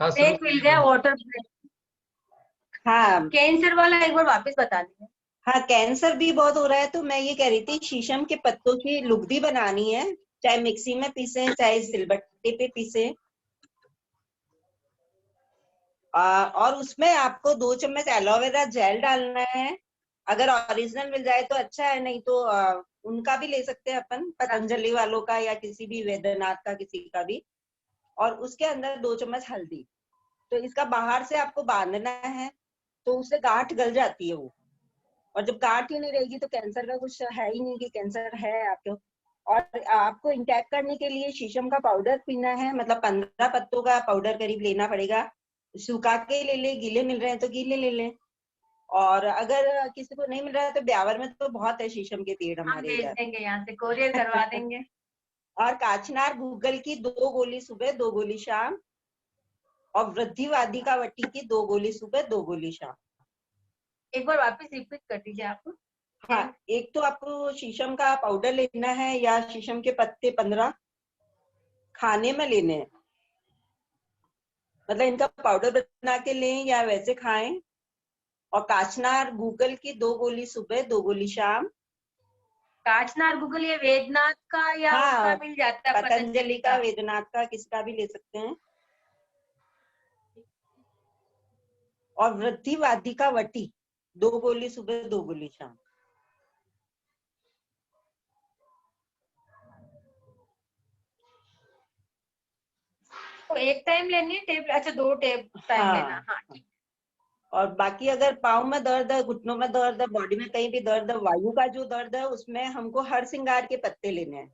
हाँ शुरू ब्रेक मिल गया, वाटर ब्रेक। हाँ कैंसर वाला एक बार वापस बता दीजिए। हाँ, कैंसर भी बहुत हो रहा है, तो मैं ये कह रही थी शीशम के पत्तों की लुगदी बनानी है, चाहे मिक्सी में पीसे चाहे सिलबट्टे पे पीसे। और उसमें आपको 2 चम्मच एलोवेरा जेल डालना है। अगर ओरिजिनल मिल जाए तो अच्छा है, नहीं तो उनका भी ले सकते हैं अपन, पतंजलि वालों का या किसी भी वैद्यनाथ का, किसी का भी। और उसके अंदर 2 चम्मच हल्दी। तो इसका बाहर से आपको बांधना है, तो उससे गांठ गल जाती है वो। और जब गांठ ही नहीं रहेगी तो कैंसर का कुछ है ही नहीं कि कैंसर है आपको। और आपको इंटैक्ट करने के लिए शीशम का पाउडर पीना है, मतलब 15 पत्तों का पाउडर करीब लेना पड़ेगा। सूखा के ले ले, गीले मिल रहे हैं तो गीले ले ले। और अगर किसी को नहीं मिल रहा है तो ब्यावर में तो बहुत है शीशम के पेड़ हम हमारे भेज इधर। देंगे, यहाँ से कोरियर करवा देंगे। और काचनार गूगल की 2 गोली सुबह 2 गोली शाम। और वृद्धिवादी का वटी की 2 गोली सुबह 2 गोली शाम। एक बार वापस रिपीट कर दीजिए आप। हाँ, एक तो आपको शीशम का पाउडर लेना है या शीशम के पत्ते 15 खाने में लेने हैं, मतलब इनका पाउडर बना के लें या वैसे खाएं। और काचनार गूगल की 2 गोली सुबह 2 गोली शाम। काचनार गूगल ये वेदनाथ का या हाँ, उसका मिल जाता है पतंजलि का, वेदनाथ का, किसका भी ले सकते हैं। और वृद्धिवादी का वटी 2 गोली सुबह 2 गोली शाम। तो एक टाइम लेनी है टेब, अच्छा 2 टाइम हाँ, लेना। हाँ ठीक। और बाकी अगर पाँव में दर्द है, घुटनों में दर्द है, बॉडी में कहीं भी दर्द है, वायु का जो दर्द है, उसमें हमको हर सिंगार के पत्ते लेने हैं।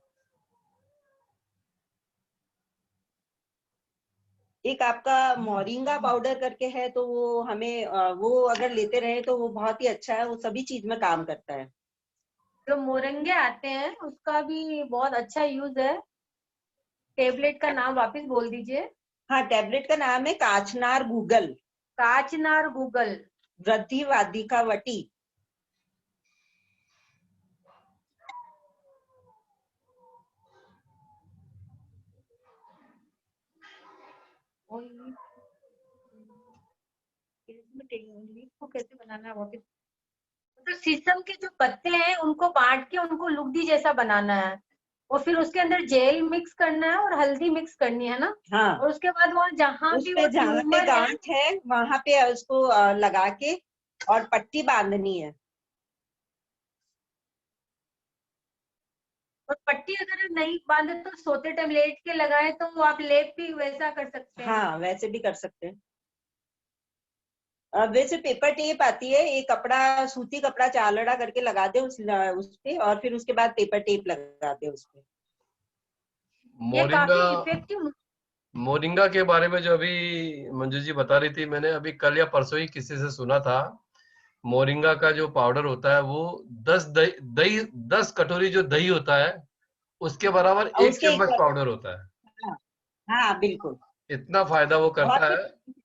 एक आपका मोरिंगा पाउडर करके है, तो वो हमें वो अगर लेते रहे तो वो बहुत ही अच्छा है, वो सभी चीज में काम करता है। जो मोरंगे आते हैं उसका भी बहुत अच्छा यूज है। टेबलेट का नाम वापस बोल दीजिए। हाँ, टैबलेट का नाम है काचनार गूगल, काचनार गूगल। वृद्धिवादी का वटी। को कैसे बनाना है वापस? तो शीशम के जो पत्ते हैं उनको बांट के उनको लुगदी जैसा बनाना है, और फिर उसके अंदर जेल मिक्स करना है और हल्दी मिक्स करनी है ना। हाँ, और उसके बाद वहाँ जहाँ उस भी पे वो जहाँ पे ट्यूमर है, गांठ है वहां पे उसको लगा के और पट्टी बांधनी है। और पट्टी अगर नहीं बांधे तो सोते टाइम लेट के लगाए तो वो आप लेप भी वैसा कर सकते हैं। हाँ, वैसे भी कर सकते हैं। वैसे पेपर टेप आती है, एक कपड़ा, सूती कपड़ा चालड़ा करके लगा दे उस पे, और फिर उसके बाद पेपर टेप लगा दे उस पे। ये मोरिंगा, काफी इफेक्टिव। मोरिंगा के बारे में जो अभी मंजू जी बता रही थी, मैंने अभी कल या परसों ही किसी से सुना था। मोरिंगा का जो पाउडर होता है वो 10 कटोरी जो दही होता है उसके बराबर और 1 उसके चम्मच पाउडर होता है। हाँ, हाँ बिल्कुल। इतना फायदा वो करता बहुत, है।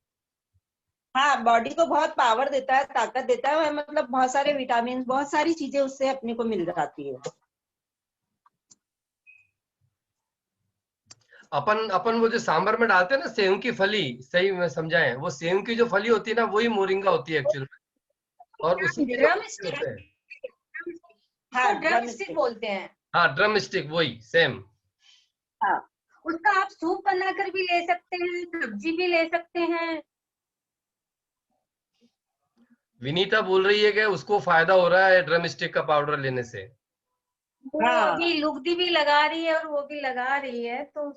हाँ, बॉडी को बहुत पावर देता है, ताकत देता है, मतलब बहुत सारे विटामिन, बहुत सारी चीजें उससे अपने को मिल जाती है। अपन अपन वो जो सांभर में डालते हैं ना, सेव की फली, सही में समझाएं, वो सेव की जो फली होती है ना, वही मोरिंगा होती है एक्चुअल में। और उसी के जो ड्रम पत्ते स्टिक, होते हैं। हाँ, ड्रम ड्रम स्टिक स्टिक। बोलते हैं। हाँ, ड्रम स्टिक, वही सेम। हाँ, उसका आप सूप बनाकर भी ले सकते हैं, सब्जी भी ले सकते हैं। विनीता बोल रही है कि उसको फायदा हो रहा है ड्रम स्टिक का पाउडर लेने से। वो हाँ, अभी लुगदी भी लगा रही है और वो भी लगा रही है, तो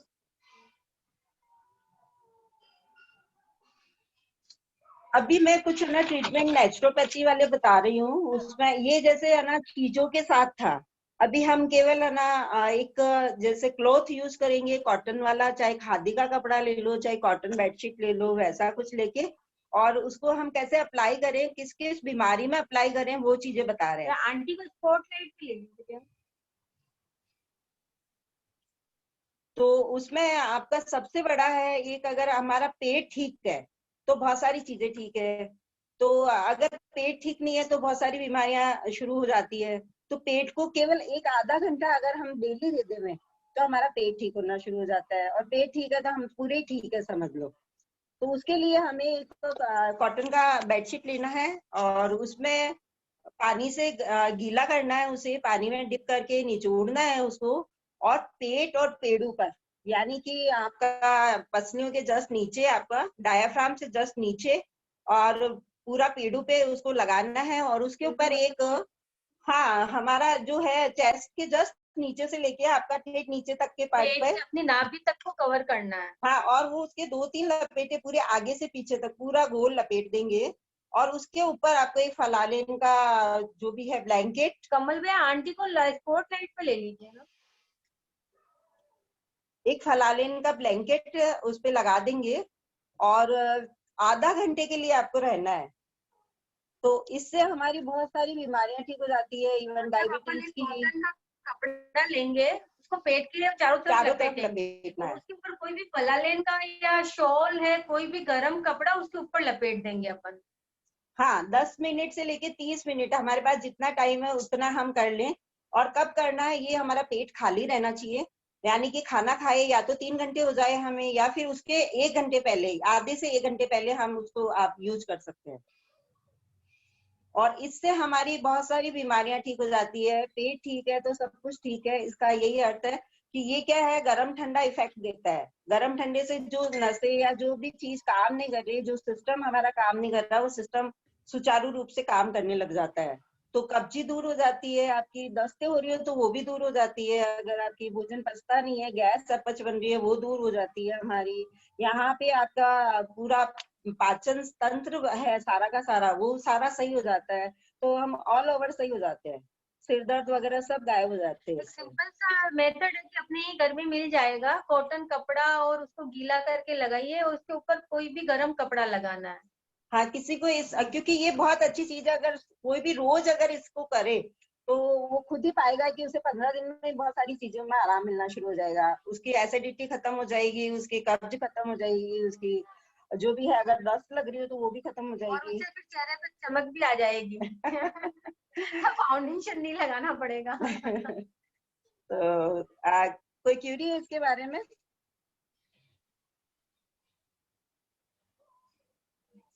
अभी मैं कुछ है ना ट्रीटमेंट नेचुरोपैथी वाले बता रही हूँ, उसमें ये जैसे है ना चीजों के साथ था। अभी हम केवल है ना एक जैसे क्लॉथ यूज करेंगे कॉटन वाला, चाहे खादी का कपड़ा ले लो, चाहे कॉटन बेडशीट ले लो, वैसा कुछ लेके, और उसको हम कैसे अप्लाई करें, किस किस बीमारी में अप्लाई करें, वो चीजें बता रहे हैं। आंटी को स्पॉटलाइट भी ले लीजिए। तो उसमें आपका सबसे बड़ा है, एक अगर हमारा पेट ठीक है तो बहुत सारी चीजें ठीक है। तो अगर पेट ठीक नहीं है तो बहुत सारी बीमारियां शुरू हो जाती है। तो पेट को केवल एक आधा घंटा अगर हम डेली दे दें तो हमारा पेट ठीक होना शुरू हो जाता है, और पेट ठीक है तो हम पूरे ठीक है समझ लो। तो उसके लिए हमें एक कॉटन का बेडशीट लेना है और उसमें पानी से गीला करना है, उसे पानी में डिप करके निचोड़ना है उसको, और पेट और पेड़ों पर, यानी कि आपका पसलियों के जस्ट नीचे, आपका डायाफ्राम से जस्ट नीचे, और पूरा पेड़ों पे उसको लगाना है। और उसके ऊपर एक, हाँ, हमारा जो है चेस्ट के जस्ट नीचे से लेके आपका ठेठ नीचे तक के पार्ट पेट पे, से अपनी नाभि तक को कवर करना है। हाँ, और वो उसके 2-3 लपेटे पूरे आगे से पीछे तक पूरा गोल लपेट देंगे। और उसके ऊपर आपको एक फलालेन का जो भी है ब्लैंकेट, कमल भैया आंटी को स्पॉट लाइट पे ले लीजिए ना। एक फलालेन का ब्लैंकेट उस पे लगा देंगे, और आधा घंटे के लिए आपको रहना है। तो इससे हमारी बहुत सारी बीमारियां ठीक हो जाती है, इवन जब अपन डायबिटीज एक की। कॉटन का कपड़ा लेंगे, उसको पेट के लिए चारों तरफ चारों तरफ लपेटेंगे, लपेटना और है। उसके ऊपर कोई भी फलालेन का या शॉल है, कोई भी गर्म कपड़ा उसके ऊपर लपेट देंगे अपन। हाँ, 10 मिनट से लेके 30 मिनट, हमारे पास जितना टाइम है उतना हम कर लें। और कब करना है, ये हमारा पेट खाली रहना चाहिए, यानी कि खाना खाए या तो 3 घंटे हो जाए हमें, या फिर उसके 1 घंटे पहले, आधे से 1 घंटे पहले हम उसको आप यूज कर सकते हैं। और इससे हमारी बहुत सारी बीमारियां ठीक हो जाती है। पेट ठीक है तो सब कुछ ठीक है, इसका यही अर्थ है कि ये क्या है, गरम ठंडा इफेक्ट देता है। गरम ठंडे से जो नसें या जो भी चीज काम नहीं कर रही, जो सिस्टम हमारा काम नहीं कर रहा, वो सिस्टम सुचारू रूप से काम करने लग जाता है। तो कब्जी दूर हो जाती है, आपकी दस्तें हो रही हो तो वो भी दूर हो जाती है, अगर आपकी भोजन पचता नहीं है, गैस अपच बन रही है, वो दूर हो जाती है हमारी। यहाँ पे आपका पूरा पाचन तंत्र है सारा का सारा, वो सारा सही हो जाता है। तो हम ऑल ओवर सही हो जाते हैं, सिर दर्द वगैरह सब गायब हो जाते हैं एक इससे। सिंपल सा मेथड है कि अपने ही घर में मिल जाएगा, कॉटन कपड़ा और उसको गीला करके लगाइए, और उसके ऊपर कोई भी गर्म कपड़ा लगाना है। हाँ, किसी को इस, क्योंकि ये बहुत अच्छी चीज है, अगर कोई भी रोज अगर इसको करे तो वो खुद ही पाएगा कि उसे 15 दिन में बहुत सारी चीजों में आराम मिलना शुरू हो जाएगा। उसकी एसिडिटी खत्म हो जाएगी, उसकी कब्ज खत्म हो जाएगी, उसकी जो भी है, अगर दस्त लग रही हो तो वो भी खत्म हो और जाएगी। उससे फिर चेहरे पे चमक भी आ जाएगी। फाउंडेशन नहीं लगाना पड़ेगा। तो कोई क्यूरी है इसके बारे में?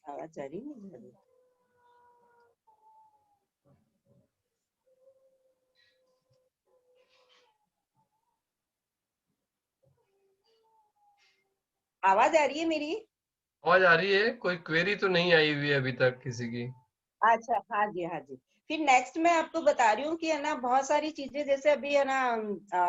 आवाज आ रही है? आवाज आ रही है मेरी? आवाज आ रही है, कोई क्वेरी तो नहीं आई हुई है अभी तक किसी की। अच्छा, हाँ जी, हाँ जी। फिर नेक्स्ट मैं आपको बता रही हूँ कि है ना, बहुत सारी चीजें जैसे अभी है ना,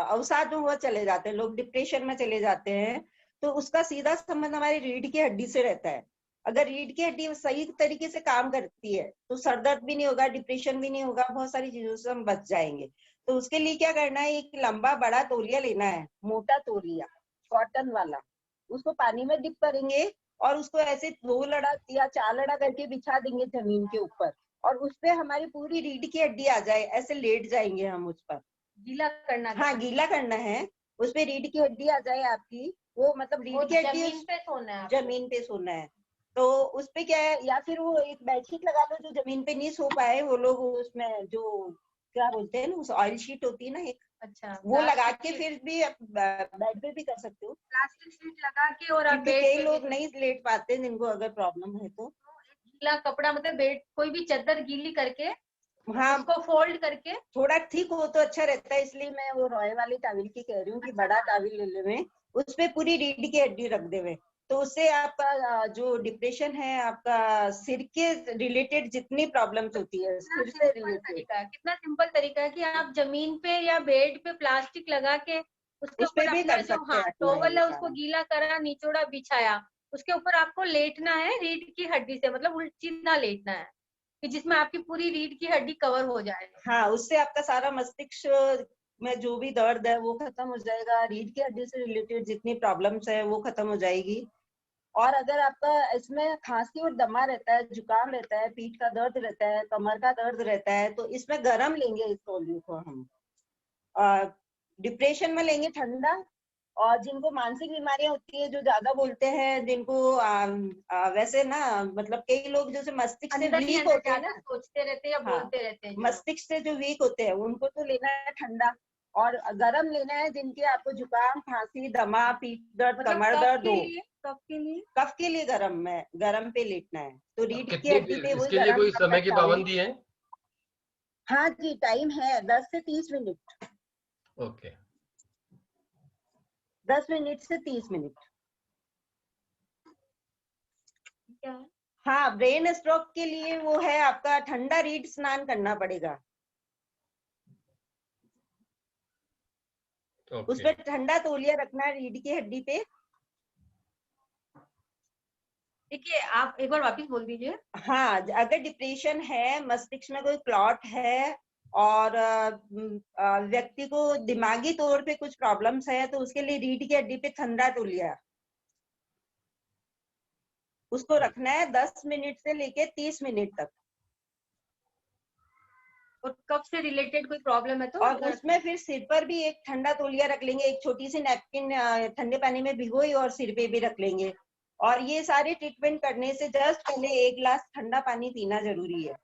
अवसाद में वो चले जाते हैं लोग, डिप्रेशन में चले जाते हैं, तो उसका सीधा संबंध हमारी रीढ़ की हड्डी से रहता है। अगर रीढ़ की हड्डी सही तरीके से काम करती है तो सर दर्द भी नहीं होगा, डिप्रेशन भी नहीं होगा, बहुत सारी चीजों से हम बच जाएंगे। तो उसके लिए क्या करना है, एक लंबा बड़ा तौलिया लेना है, मोटा तौलिया, कॉटन वाला। उसको पानी में डिप करेंगे और उसको ऐसे 2 लड़ा या 4 लड़ा करके बिछा देंगे जमीन के ऊपर, और उस पे हमारी पूरी रीढ़ की हड्डी आ जाए, ऐसे लेट जाएंगे हम उस पर। गीला करना हाँ, है, गीला करना है, उस पे रीढ़ की हड्डी आ जाए आपकी, वो मतलब रीढ़ और की हड्डी जमीन पे सोना है आपको। जमीन पे सोना है। तो उस पे क्या है, या फिर वो एक बेडशीट लगा लो, जो जमीन पे नहीं सो पाए वो लोग, उसमें जो क्या बोलते हैं ना, उस ऑयल शीट होती है ना एक, अच्छा, वो लगा प्लास्टिक के शीट, फिर भी बेड पे भी कर सकते हो, प्लास्टिक शीट लगा के और आप क्योंकि बेड कई पे भी। लोग नहीं लेट पाते जिनको अगर प्रॉब्लम है तो। गीला कपड़ा मतलब बेड, कोई भी चादर गीली करके हाँ, उसको फोल्ड करके। थोड़ा ठीक हो तो अच्छा रहता है, इसलिए मैं वो रॉय वाली टाविल की कह रही हूँ कि अच्छा, बड़ा हाँ, टाविल ले लेवे, उस पे पूरी रीढ़ की हड्डी रख देवे। तो उससे आपका जो डिप्रेशन है, आपका सिर के रिलेटेड जितनी प्रॉब्लम्स होती है, कितना सिर से सिंपल रिलेटेड, तरीका है, कितना सिंपल तरीका है कि आप जमीन पे या बेड पे प्लास्टिक लगा के उसके उस पे ऊपर भी अपना कर जो, सकते हाँ, हैं अपना टॉवल ये है उसको सारा। गीला करा, निचोड़ा, बिछाया, उसके ऊपर आपको लेटना है रीढ़ की हड्डी से, मतलब उल्टी ना लेटना है, कि जिसमें आपकी पूरी रीढ़ की हड्डी कवर हो जाए। हाँ, उससे आपका सारा मस्तिष्क में जो भी दर्द है वो खत्म हो जाएगा, रीढ़ की हड्डी से रिलेटेड जितनी प्रॉब्लम्स है वो खत्म हो जाएगी। और अगर आपका इसमें खांसी और दमा रहता है, जुकाम रहता है, पीठ का दर्द रहता है, कमर का दर्द रहता है, तो इसमें गरम लेंगे इस तौलिए को हम। डिप्रेशन में लेंगे ठंडा। और जिनको मानसिक बीमारियां होती है, जो ज्यादा बोलते हैं, जिनको वैसे ना, मतलब कई लोग जैसे मस्तिष्क से अंदर ही वीक अंदर होते हैं ज्यादा ना, सोचते रहते हैं या हाँ, बोलते रहते हैं जो। मस्तिष्क से जो वीक होते हैं उनको तो लेना है ठंडा। और गरम लेना है जिनके आपको जुकाम, खांसी, दमा, पीठ दर्द, मतलब कमर कफ दर्द के हो। लिए, कफ के लिए कफ के लिए गरम पे लेटना है, तो अब रीढ़ की कितनी हड्डी पे वही इसके लिए गरम कोई कपड़ा समय की टॉवल। पाबंदी है? हाँ जी, टाइम है 10 से 30 मिनट, ओके। 10 मिनट से 30 मिनट। क्या है? हाँ, ब्रेन स्ट्रोक के लिए वो है आपका ठंडा रीठ स्नान करना पड़ेगा। ओके। उसपे ठंडा तौलिया रखना है रीढ़ की हड्डी पे। देखिए, आप एक बार वापस बोल दीजिए। हाँ, अगर डिप्रेशन है, मस्तिष्क में कोई क्लॉट है और व्यक्ति को दिमागी तौर पे कुछ प्रॉब्लम्स है, तो उसके लिए रीढ़ की हड्डी पे ठंडा तौलिया उसको रखना है 10 मिनट से लेके 30 मिनट तक। और कफ से रिलेटेड कोई प्रॉब्लम है तो और उसमें फिर सिर पर भी एक ठंडा तौलिया रख लेंगे, एक छोटी सी नैपकिन ठंडे पानी में भिगोई और सिर पे भी रख लेंगे। और ये सारे ट्रीटमेंट करने से जस्ट पहले 1 गिलास ठंडा पानी पीना जरूरी है।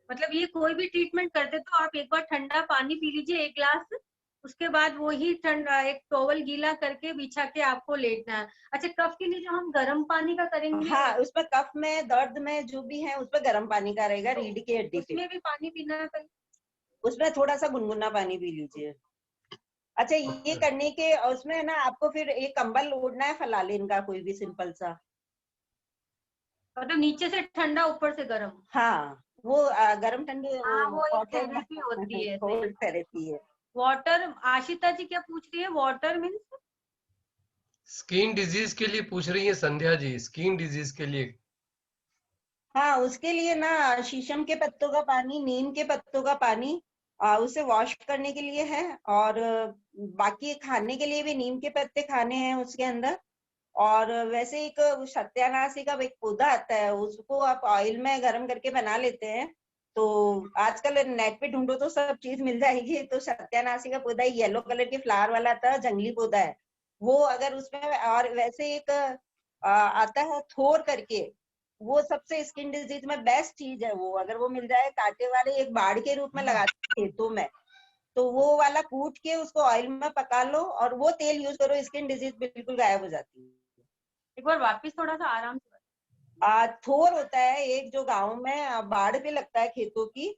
मतलब ये कोई भी ट्रीटमेंट करते तो आप एक बार ठंडा पानी पी लीजिए 1 गिलास, उसके बाद वही ठंडा एक टॉवल गीला करके बिछा के आपको लेटना है। अच्छा, कफ के लिए जो हम गर्म पानी का करेंगे, हाँ, उसमें कफ में, दर्द में जो भी है, उसमें गर्म पानी का रहेगा रीढ़ की हड्डी पे। उसमें भी पानी पीना है कहीं? उसमें थोड़ा सा गुनगुना पानी पी लीजिए। अच्छा, ये करने के उसमें ना आपको फिर एक कंबल ओढ़ना है फलालेन का, कोई भी सिंपल सा। मतलब नीचे से ठंडा ऊपर से गर्म। हाँ, वो गर्म ठंडे हाँ, वो एक हॉट थेरेपी होती है। कोल्ड थेरेपी है। वाटर, आशिता जी क्या पूछ रही है? वाटर मीन्स स्किन डिजीज के लिए पूछ रही है संध्या जी, स्किन डिजीज के लिए। हाँ, उसके लिए ना शीशम के पत्तों का पानी, नीम के पत्तों का पानी उसे वॉश करने के लिए है। और बाकी खाने के लिए भी नीम के पत्ते खाने हैं उसके अंदर। और वैसे एक सत्यानाशी का एक पौधा आता है, उसको आप ऑयल में गर्म करके बना लेते हैं। तो आजकल नेट पे ढूंढो तो सब चीज मिल जाएगी। तो सत्यानाशी का पौधा येलो कलर के फ्लावर वाला आता है, जंगली पौधा है वो। अगर उसमें, और वैसे एक आता है थोर करके, वो सबसे स्किन डिजीज में बेस्ट चीज है वो। अगर वो मिल जाए, कांटे वाले एक बाड़ के रूप में लगाते हैं खेतों में, तो वो वाला कूट के उसको ऑयल में पका लो और वो तेल यूज करो, स्किन डिजीज बिल्कुल गायब हो जाती है। एक बार वापस थोड़ा सा आराम से। थोर होता है एक, जो गांव में बाढ़ पे लगता है खेतों की।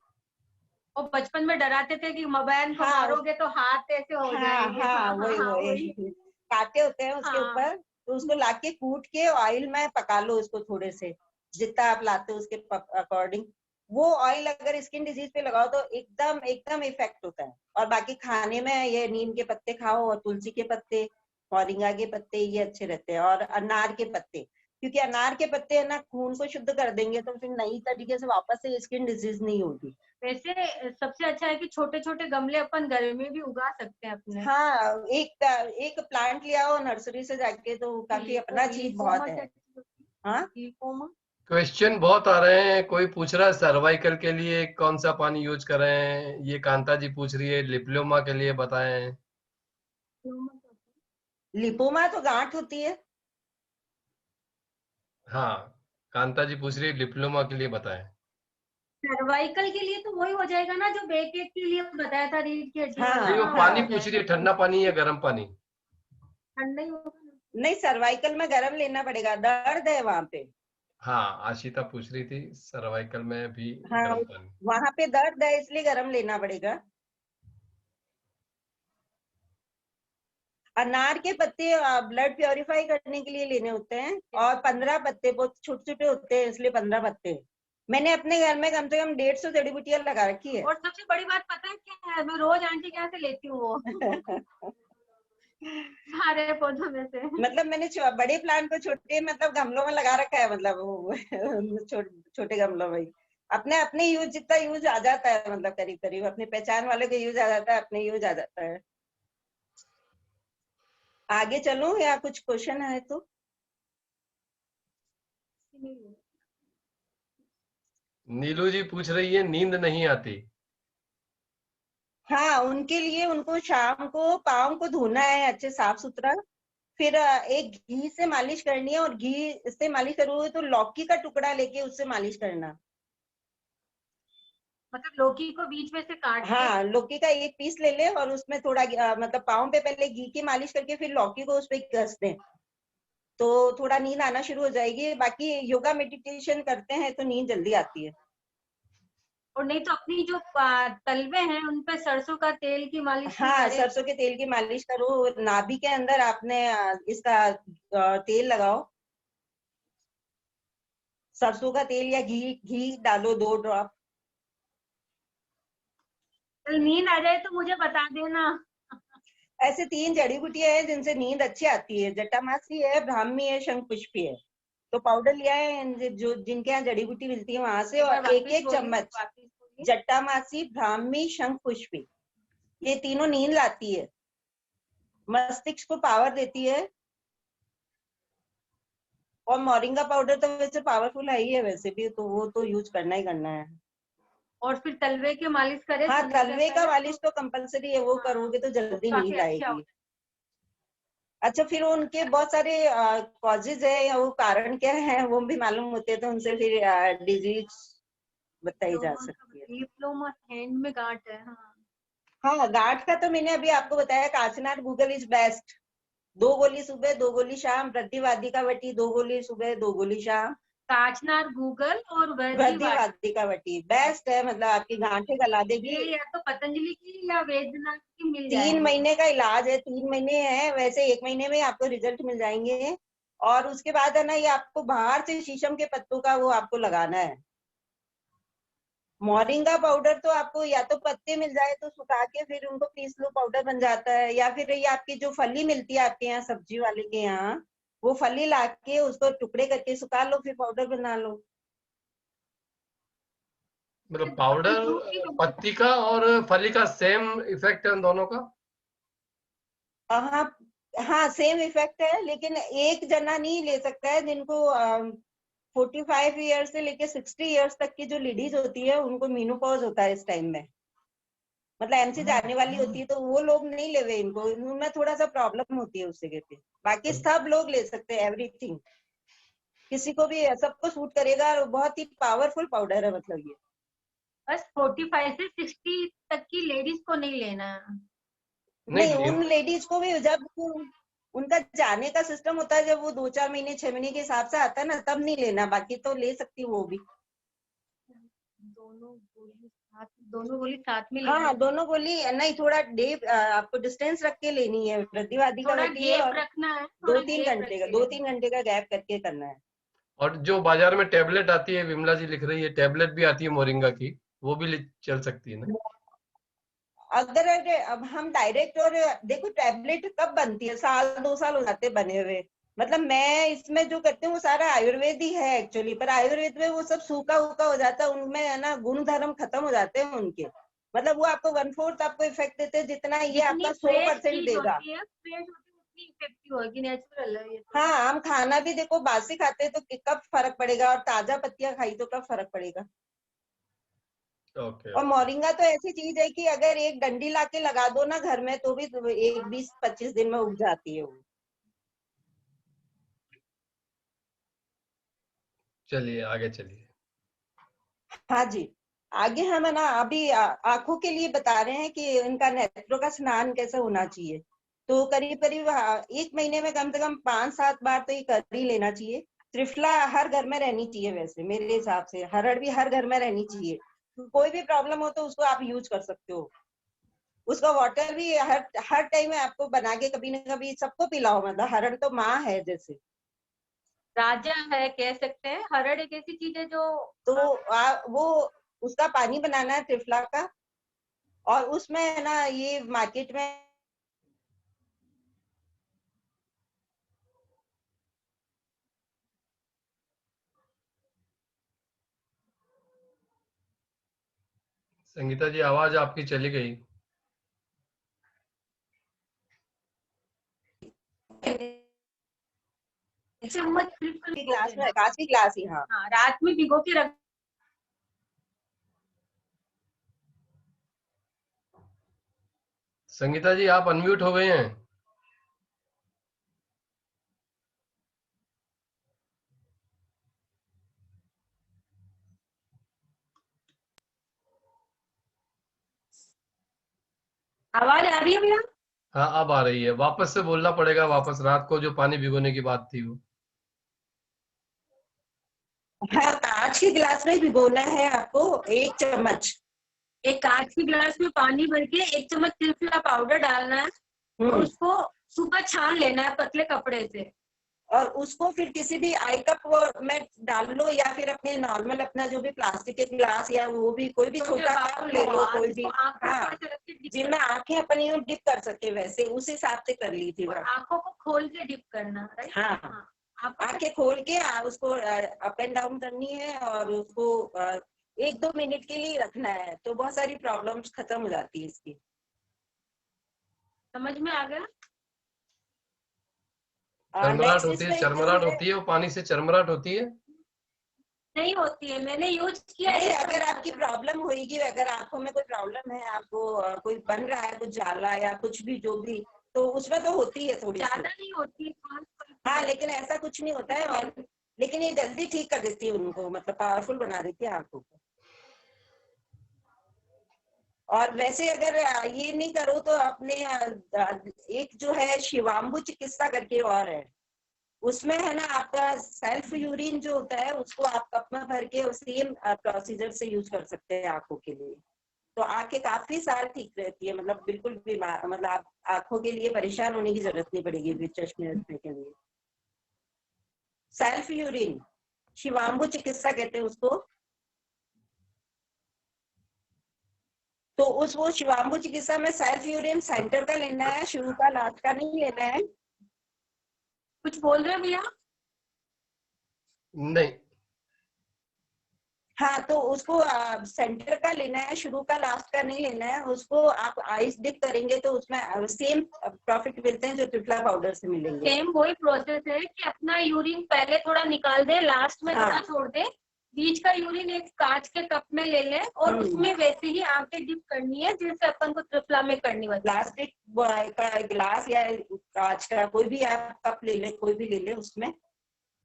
और बचपन में डराते थे कि मोबाइल को हाँ, मारोगे तो हाथ ऐसे हो हाँ जाएंगे। हाँ, हाँ हाँ वही हाँ, वही वही। कांटे होते हैं उसके हाँ, ऊपर। तो उसको लाके कूट के ऑयल में पका लो उसको, थोड़े से जितना आप लाते हो उसके अकॉर्डिंग। वो ऑयल अगर स्किन डिजीज पे लगाओ तो एकदम एकदम इफेक्ट होता है। और बाकी खाने में ये नीम के पत्ते खाओ, और तुलसी के पत्ते, मोरिंगा के पत्ते, ये अच्छे रहते हैं। और अनार के पत्ते, क्योंकि अनार के पत्ते है ना, खून को शुद्ध कर देंगे, तो फिर नई तरीके से वापस से स्किन डिजीज नहीं होगी। वैसे सबसे अच्छा है कि छोटे छोटे गमले अपन घर में भी उगा सकते हैं अपने। हाँ, एक प्लांट ले आओ नर्सरी से जाके, तो काफी अपना चीज बहुत है। हाँ, क्वेश्चन बहुत आ रहे हैं। कोई पूछ रहा है सर्वाइकल के लिए कौन सा पानी यूज करें, ये कांता जी पूछ रही है। लिप्लोमा के लिए बताएं। लिपोमा तो गांठ होती है। हाँ, कांता जी पूछ रही है डिप्लोमा के लिए बताएं। सर्वाइकल के लिए तो वही हो जाएगा ना जो बैक एक के लिए बताया था, रीढ़ की हड्डी वाला। नहीं, वो हाँ पानी हाँ, पूछ रही है, ठंडा पानी या गर्म पानी। ठंडा ही होगा ना। नहीं, सर्वाइकल में गर्म लेना पड़ेगा, दर्द है वहां पे। हाँ, आशिता पूछ रही थी सर्वाइकल में भी हाँ, गर्म पानी। वहां पे दर्द है इसलिए गर्म लेना पड़ेगा। अनार के पत्ते ब्लड प्योरीफाई करने के लिए लेने होते हैं। और 15 पत्ते, बहुत छोटे छोटे होते हैं इसलिए 15 पत्ते। मैंने अपने घर में कम से कम 150 जड़ी बूटियां लगा रखी है। और सबसे बड़ी बात पता है क्या है? मैं रोज आंटी के यहाँ से लेती हूँ वो सारे पौधों में से। मतलब मैंने बड़े प्लांट को छोटे मतलब गमलों में लगा रखा है, मतलब छोटे गमलों में ही। अपने अपने यूज, जितना यूज आ जाता है, मतलब करीब करीब अपने पहचान वाले को यूज आ जाता है, अपने यूज आ जाता है। आगे चलूं या कुछ क्वेश्चन है तो? नीलू जी पूछ रही है नींद नहीं आती। हाँ, उनके लिए उनको शाम को पाँव को धोना है अच्छे साफ सुथरा। फिर एक घी से मालिश करनी है, और घी से मालिश करोगे तो लौकी का टुकड़ा लेके उससे मालिश करना। मतलब लौकी को बीच में से काट के। हाँ, लौकी का एक पीस ले ले और उसमें थोड़ा मतलब पाँव पे पहले घी की मालिश करके फिर लौकी को उस पे घस दें, तो थोड़ा नींद आना शुरू हो जाएगी। बाकी योगा मेडिटेशन करते हैं तो नींद जल्दी आती है। और नहीं तो अपनी जो तलवे हैं उन पे सरसों का तेल की मालिश भी हाँ, करें। सरसों के तेल की मालिश करो, नाभि के अंदर आपने इसका तेल लगाओ, सरसों का तेल या घी घी डालो 2 ड्रॉप। कल नींद आ जाए तो मुझे बता देना। ऐसे 3 जड़ी बूटियां हैं जिनसे नींद अच्छी आती है, जटामासी है, ब्राह्मी है, शंखपुष्पी है। तो पाउडर लिया है जो जिनके यहाँ जड़ी बूटी मिलती है वहां से, एक बार और एक वापस एक बोलिए, चम्मच वापस बोलिए। जटामासी, ब्राह्मी, शंखपुष्पी, ये तीनों नींद लाती है, मस्तिष्क को पावर देती है। और मोरिंगा पाउडर तो वैसे पावरफुल है ही है वैसे भी, तो वो तो यूज करना ही करना है। और फिर तलवे की मालिश करें हाँ, सोने से तलवे का पहले मालिश तो कंपलसरी है, वो हाँ, करोगे तो वो जल्दी काफी नींद अच्छा आएगी। होता अच्छा, फिर उनके बहुत सारे कॉजेज है या वो कारण क्या है वो भी मालूम होते हैं, तो उनसे फिर डिजीज बताई जा सकती है। है। डिप्लोमा हैंड में गांठ है। हाँ, हाँ, गांठ का तो मैंने अभी आपको बताया, काचनार गूगल इज बेस्ट। 2 गोली सुबह 2 गोली शाम, वृद्धिवादी का वटी 2 गोली सुबह 2 गोली शाम। काचनार गूगल और वृद्धिवादी। वृद्धिवादी का वटी बेस्ट है, मतलब आपकी गांठें गला देगी। ये या तो पतंजलि की या वैद्यनाथ की मिल 3 जाएंगे। महीने का इलाज है, 3 महीने है वैसे, 1 महीने में आपको रिजल्ट मिल जाएंगे। और उसके बाद है ना, ये आपको बाहर से शीशम के पत्तों का वो आपको लगाना है। मोरिंगा पाउडर तो आपको या तो पत्ते मिल जाए तो सुखा के फिर उनको पीस लो, पाउडर बन जाता है, या फिर ये आपकी जो फली मिलती है आपके यहाँ सब्जी वाले के यहाँ, वो फली ला के उसको टुकड़े करके सुखा लो, फिर पाउडर बना लो। मतलब डबल पाउडर फ्रूट की पत्ती का और फली का सेम इफेक्ट है उन दोनों का? हाँ, हाँ सेम इफेक्ट है, लेकिन एक जना नहीं ले सकता है। जिनको 45 ईयर्स से लेके 60 ईयर्स तक की जो लेडीज होती है उनको मीनोपॉज होता है इस टाइम में, मतलब एमसी जाने वाली होती है, तो वो लोग नहीं ले हुए, इनको उनमें थोड़ा सा प्रॉब्लम होती है उस जगह पे। बाकी सब लोग ले सकते हैं एवरीथिंग, किसी को भी सबको सूट करेगा, और बहुत ही पावरफुल पाउडर है मतलब ये। बस 45 से 60 तक की लेडीज को नहीं लेना है। नहीं, नहीं, उन लेडीज को भी जब उनका जाने का सिस्टम होता है, जब वो 2-4 महीने 6 महीने के हिसाब से आता है ना, तब नहीं लेना, बाकी तो ले सकती वो भी। दोनों गोली साथ में लेनी हाँ, है। दोनों गोली नहीं, थोड़ा डे आपको डिस्टेंस रख के लेनी है, वृद्धिवादी का थोड़ा वटी गैप और रखना है, दो थोड़ा तीन गैप रख घंटे का के दो लेना तीन घंटे का गैप करके करना है। और जो बाजार में टेबलेट आती है, विमला जी लिख रही है टेबलेट भी आती है मोरिंगा की, वो भी चल सकती है ना? अगर अब हम डायरेक्ट, और देखो टैबलेट कब बनती है, 1-2 साल हो जाते हैं बने हुए। मतलब मैं इसमें जो करती हूँ वो सारा आयुर्वेद ही है एक्चुअली, पर आयुर्वेद में वो सब सूखा उका हो जाता है, उनमें है ना गुण धर्म खत्म हो जाते हैं उनके। मतलब वो आपको 1/4 आपको इफेक्ट देते हैं, जितना ये जितनी आपका फ्रेश 100% चीज देगा। होती है, फ्रेश होती है उतनी इफेक्टिव होगी, नेचुरल है ये तो। हाँ, हम खाना भी देखो बासी खाते हैं तो कब फर्क पड़ेगा, और ताजा पत्तियां खाई तो कब फर्क पड़ेगा। ओके और ओके। मोरिंगा तो ऐसी चीज है कि अगर एक डंडी लाके लगा दो ना घर में, तो भी 20-25 दिन में उग जाती है वो। चलिए आगे चलिए। हाँ जी, आगे हम है ना अभी आंखों के लिए बता रहे हैं कि इनका नेत्रों का स्नान कैसे होना चाहिए। तो करीब करीब 1 महीने में कम से कम 5-7 बार तो ये कर ही लेना चाहिए। त्रिफला हर घर में रहनी चाहिए, वैसे मेरे हिसाब से हरड़ भी हर घर में रहनी चाहिए। तो कोई भी प्रॉब्लम हो तो उसको आप यूज कर सकते हो। उसका वाटर भी हर हर टाइम में आपको बना के कभी ना कभी सबको पिलाओ, मतलब हरड़ तो माँ है जैसे। राजा है कह सकते हैं। हरड़ एक ऐसी चीज है जो तो वो उसका पानी बनाना है त्रिफला का, और उसमें है ना ये मार्केट में संगीता जी आवाज आपकी चली गई। चम्मच बिल्कुल भिगो ग्लास में, देना। कांच की ग्लास ही, हाँ। हाँ, रात में भिगो के रख। संगीता जी आप अनम्यूट हो गए हैं। आवाज आ रही है भैया? हाँ अब आ रही है, वापस से बोलना पड़ेगा, वापस रात को जो पानी भिगोने की बात थी वो। हाँ, कांच के गिलास में भिगोना है आपको 1 चम्मच। एक कांच के गिलास में पानी भर के 1 चम्मच त्रिफला पाउडर डालना है और उसको सुबह छान लेना है पतले कपड़े से। और उसको फिर किसी भी आई कप में डाल लो, या फिर अपने नॉर्मल अपना जो भी प्लास्टिक के गिलास, या वो भी कोई भी छोटा कप ले लो, कोई भी। हाँ, जिनमें आंखें अपनी डिप कर सके वैसे उस हिसाब से कर ली थी। आंखों को खोल के डिप करना, राइट? हाँ, आंखें खोल के उसको अप एंड डाउन करनी है और उसको 1-2 मिनट के लिए रखना है, तो बहुत सारी प्रॉब्लम्स खत्म हो जाती है इसकी। समझ में आ गया? चरमराहट होती है, चरमराहट होती है, वो पानी से चरमराहट होती है? नहीं होती है, मैंने यूज किया है। अगर आपकी प्रॉब्लम होगी, अगर आंखों में कोई प्रॉब्लम है, आपको कोई बन रहा है कुछ जाला या कुछ भी जो भी, तो उसमें तो होती है थोड़ी, ज्यादा नहीं होती। हाँ, लेकिन ऐसा कुछ नहीं होता है। और लेकिन ये जल्दी ठीक कर देती है उनको, मतलब पावरफुल बना देती है आंखों को। और वैसे अगर ये नहीं करो तो अपने एक जो है शिवाम्बु चिकित्सा करके और है, उसमें है ना आपका सेल्फ यूरिन जो होता है उसको आप कप में भर के सेम प्रोसीजर से यूज कर सकते हैं आंखों के लिए। तो आंखें काफी साल ठीक रहती है, मतलब बिल्कुल बीमार, मतलब आप आंखों के लिए परेशान होने की जरूरत नहीं पड़ेगी फिर चश्मे रखने के लिए। सेल्फ यूरिन शिवाम्बु चिकित्सा कहते हैं उसको। तो वो शिवाम्बु चिकित्सा में सेल्फ यूरिन सेंटर का लेना है, शुरू का लास्ट का नहीं लेना है। कुछ बोल रहे हैं भैया? नहीं। हाँ, तो उसको सेंटर का लेना है, शुरू का लास्ट का नहीं लेना है। उसको आप आइस डिप करेंगे तो उसमें सेम प्रॉफिट मिलते हैं जो ट्रिफला पाउडर से मिलेंगे। सेम वही प्रोसेस है कि अपना यूरिन पहले थोड़ा निकाल दे, लास्ट में थोड़ा छोड़ दे, बीच का यूरिन एक कांच के कप में ले ले और उसमें वैसे ही आंखें डिप करनी है जैसे अपन को त्रिफला में करनी होती है। प्लास्टिक का गिलास या कांच का कोई भी आप कप ले ले, कोई भी ले ले उसमें,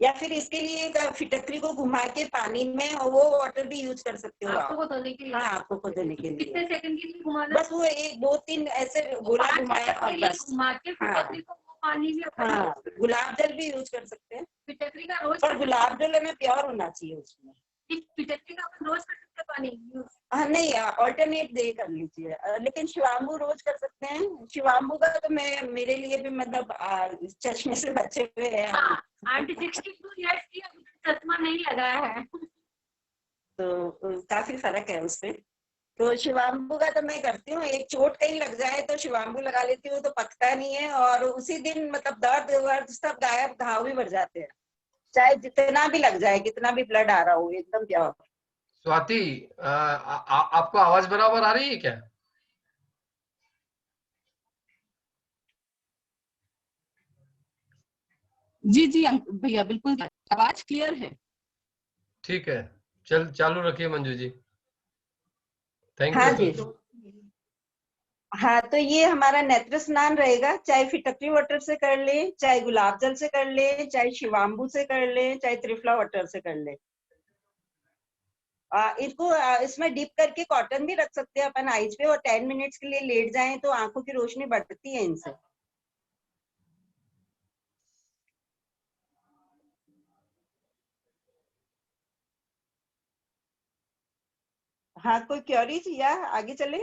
या फिर इसके लिए एक फिटकरी को घुमा के पानी में, और वो वाटर भी यूज कर सकते हो आंखों को धोने के लिए। हाँ, आंखों को धोने के लिए। कितने सेकंड के लिए घुमाना? बस वो 1-2-3 ऐसे गोला घुमाया और बस घुमा के फिटकरी को वो पानी भी। हाँ, गुलाब जल भी यूज कर सकते हैं। फिटकरी का रोज, पर गुलाब जल में प्योर होना चाहिए उसमें। फिटकरी का अपन रोज कर सकते हैं पानी यूज? हाँ, नहीं, ऑल्टरनेट डे कर लीजिए। लेकिन शिवाम्बु रोज कर सकते हैं। शिवाम्बु का तो मैं, मेरे लिए भी मतलब चश्मे से बचे हुए हैं। आंटी 62 इयर्स की, अभी तक चश्मा नहीं लगाया है। तो काफी फर्क है उससे। तो शिवाम्बु का तो मैं करती हूँ, एक चोट कहीं लग जाए तो शिवाम्बु लगा लेती हूँ, तो पकता नहीं है और उसी दिन मतलब दर्द वर्द सब गायब, घाव भी भर जाते हैं, चाहे जितना भी लग जाए, कितना भी ब्लड आ रहा हो, एकदम प्योर। स्वाति, आपको आवाज बराबर आ रही है क्या? जी जी भैया, बिल्कुल आवाज क्लियर है। ठीक है, चालू रखिए मंजू जी। थैंक हाँ यू जी। हाँ, तो ये हमारा नेत्र स्नान रहेगा, चाहे फिटकरी वाटर से कर ले, चाहे गुलाब जल से कर ले, चाहे शिवाम्बु से कर ले, चाहे त्रिफला वाटर से कर ले। इसको इसमें डिप करके कॉटन भी रख सकते हैं अपन आइज पे, और 10 मिनट्स के लिए लेट जाएं तो आंखों की रोशनी बढ़ती है इनसे। हाँ, कोई क्वेरी थी या आगे चले?